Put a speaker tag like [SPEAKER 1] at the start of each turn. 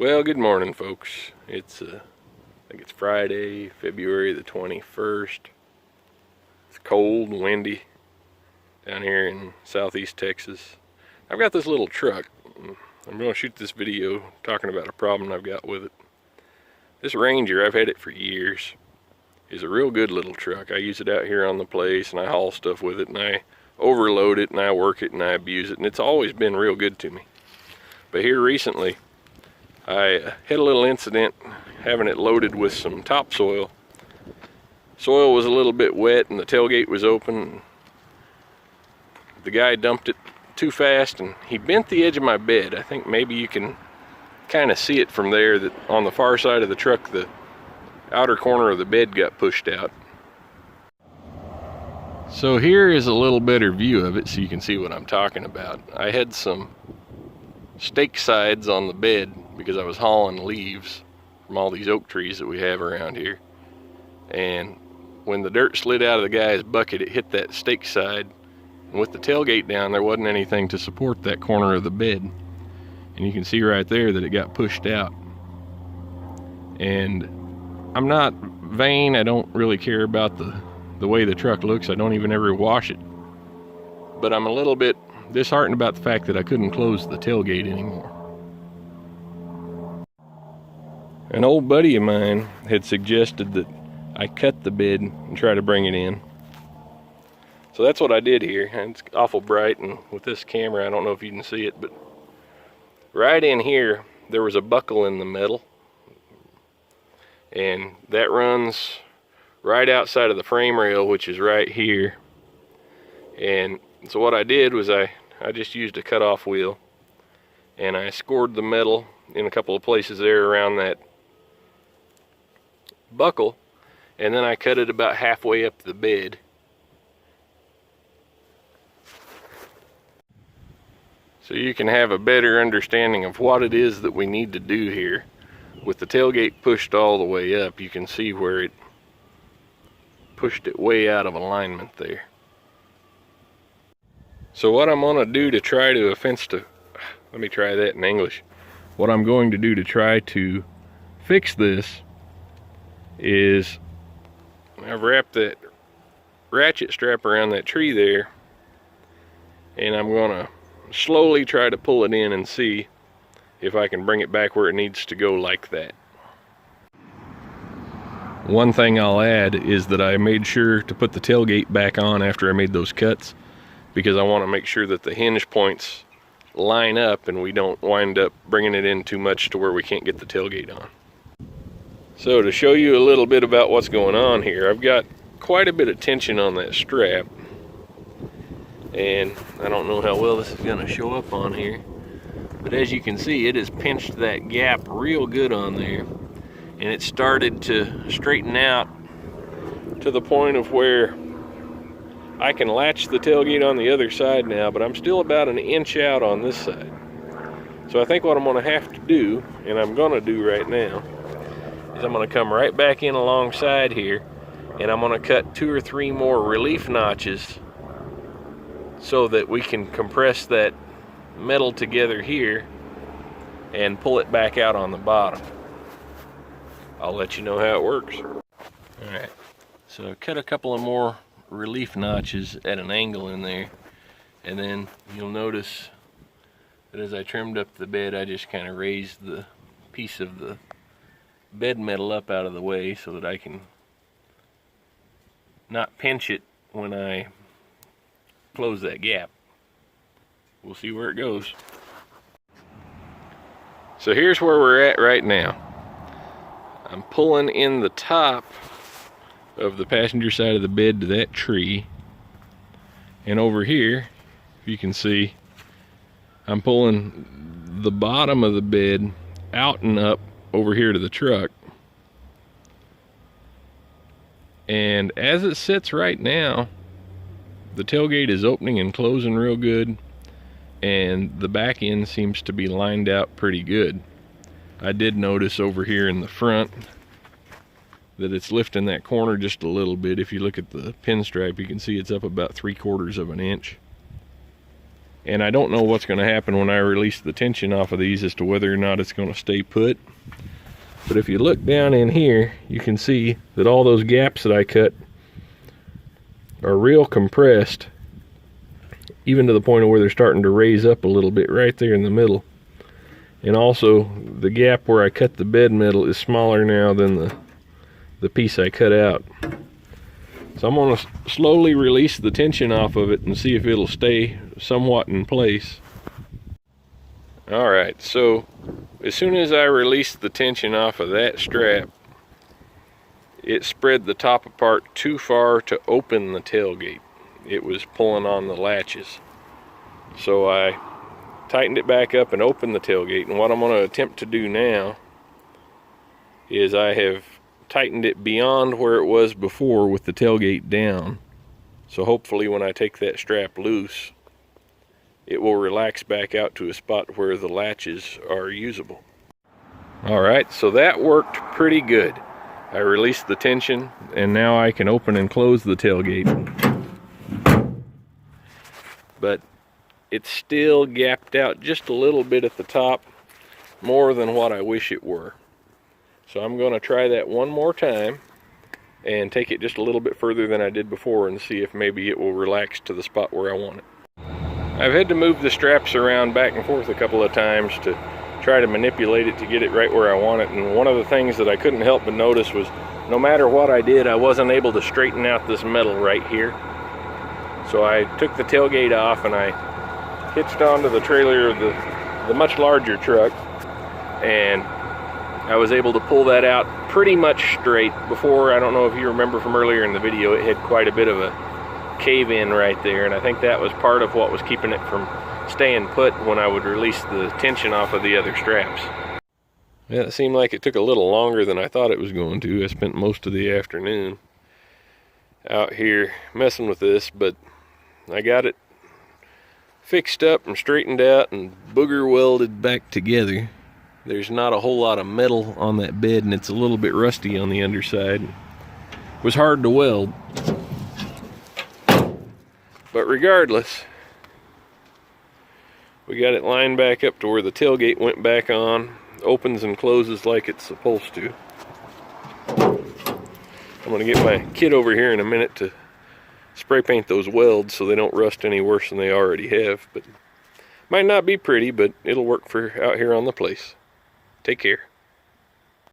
[SPEAKER 1] Well, good morning, folks. I think it's Friday, February the 21st. It's cold and windy down here in southeast Texas. I've got this little truck. I'm going to shoot this video talking about a problem I've got with it. This Ranger, I've had it for years, is a real good little truck. I use it out here on the place, and I haul stuff with it, and I overload it, and I work it, and I abuse it, and it's always been real good to me. But here recently, I had a little incident having it loaded with some topsoil. Soil was a little bit wet and the tailgate was open. The guy dumped it too fast and he bent the edge of my bed. I think maybe you can kind of see it from there, that on the far side of the truck the outer corner of the bed got pushed out. So here is a little better view of it so you can see what I'm talking about. I had some stake sides on the bed because I was hauling leaves from all these oak trees that we have around here, and when the dirt slid out of the guy's bucket, it hit that stake side, and with the tailgate down there wasn't anything to support that corner of the bed, and you can see right there that it got pushed out. And I'm not vain, I don't really care about the way the truck looks. I don't even ever wash it, but I'm a little bit disheartened about the fact that I couldn't close the tailgate anymore. An old buddy of mine had suggested that I cut the bed and try to bring it in. So that's what I did here. And it's awful bright, and with this camera I don't know if you can see it, but right in here there was a buckle in the metal, and that runs right outside of the frame rail, which is right here. And so what I did was I just used a cutoff wheel, and I scored the metal in a couple of places there around that buckle, and then I cut it about halfway up the bed. So you can have a better understanding of what it is that we need to do here. With the tailgate pushed all the way up, you can see where it pushed it way out of alignment there. So what I'm going to do to try to let me try that in English. What I'm going to do to try to fix this is I've wrapped that ratchet strap around that tree there, and I'm going to slowly try to pull it in and see if I can bring it back where it needs to go like that. One thing I'll add is that I made sure to put the tailgate back on after I made those cuts, because I want to make sure that the hinge points line up and we don't wind up bringing it in too much to where we can't get the tailgate on. So to show you a little bit about what's going on here, I've got quite a bit of tension on that strap, and I don't know how well this is going to show up on here, but as you can see, it has pinched that gap real good on there, and it started to straighten out to the point of where I can latch the tailgate on the other side now, but I'm still about an inch out on this side. So I think what I'm going to have to do, and I'm going to do right now, is I'm going to come right back in alongside here, and I'm going to cut 2 or 3 more relief notches so that we can compress that metal together here and pull it back out on the bottom. I'll let you know how it works. Alright, so I cut a couple of more relief notches at an angle in there, and then you'll notice that as I trimmed up the bed, I just kind of raised the piece of the bed metal up out of the way so that I can not pinch it when I close that gap. We'll see where it goes. So here's where we're at right now. I'm pulling in the top of the passenger side of the bed to that tree, and over here, if you can see, I'm pulling the bottom of the bed out and up over here to the truck. And as it sits right now, the tailgate is opening and closing real good, and the back end seems to be lined out pretty good. I did notice over here in the front that it's lifting that corner just a little bit. If you look at the pinstripe, you can see it's up about 3/4 of an inch. And I don't know what's going to happen when I release the tension off of these as to whether or not it's going to stay put. But if you look down in here, you can see that all those gaps that I cut are real compressed, even to the point of where they're starting to raise up a little bit right there in the middle. And also, the gap where I cut the bed metal is smaller now than the piece I cut out. So I'm going to slowly release the tension off of it and see if it'll stay somewhat in place. Alright, so as soon as I released the tension off of that strap, it spread the top apart too far to open the tailgate. It was pulling on the latches. So I tightened it back up and opened the tailgate. And what I'm going to attempt to do now is I have tightened it beyond where it was before with the tailgate down. So hopefully when I take that strap loose, it will relax back out to a spot where the latches are usable. Alright, so that worked pretty good. I released the tension and now I can open and close the tailgate. But it's still gapped out just a little bit at the top, more than what I wish it were. So I'm going to try that one more time and take it just a little bit further than I did before and see if maybe it will relax to the spot where I want it. I've had to move the straps around back and forth a couple of times to try to manipulate it to get it right where I want it. And one of the things that I couldn't help but notice was no matter what I did, I wasn't able to straighten out this metal right here. So I took the tailgate off and I hitched onto the trailer of the much larger truck, and I was able to pull that out pretty much straight. Before, I don't know if you remember from earlier in the video, it had quite a bit of a cave-in right there, and I think that was part of what was keeping it from staying put when I would release the tension off of the other straps. Yeah, it seemed like it took a little longer than I thought it was going to. I spent most of the afternoon out here messing with this, but I got it fixed up and straightened out and booger welded back together. There's not a whole lot of metal on that bed, and it's a little bit rusty on the underside. It was hard to weld. But regardless, we got it lined back up to where the tailgate went back on, opens and closes like it's supposed to. I'm going to get my kid over here in a minute to spray paint those welds so they don't rust any worse than they already have. But might not be pretty, but it'll work for out here on the place. Take care.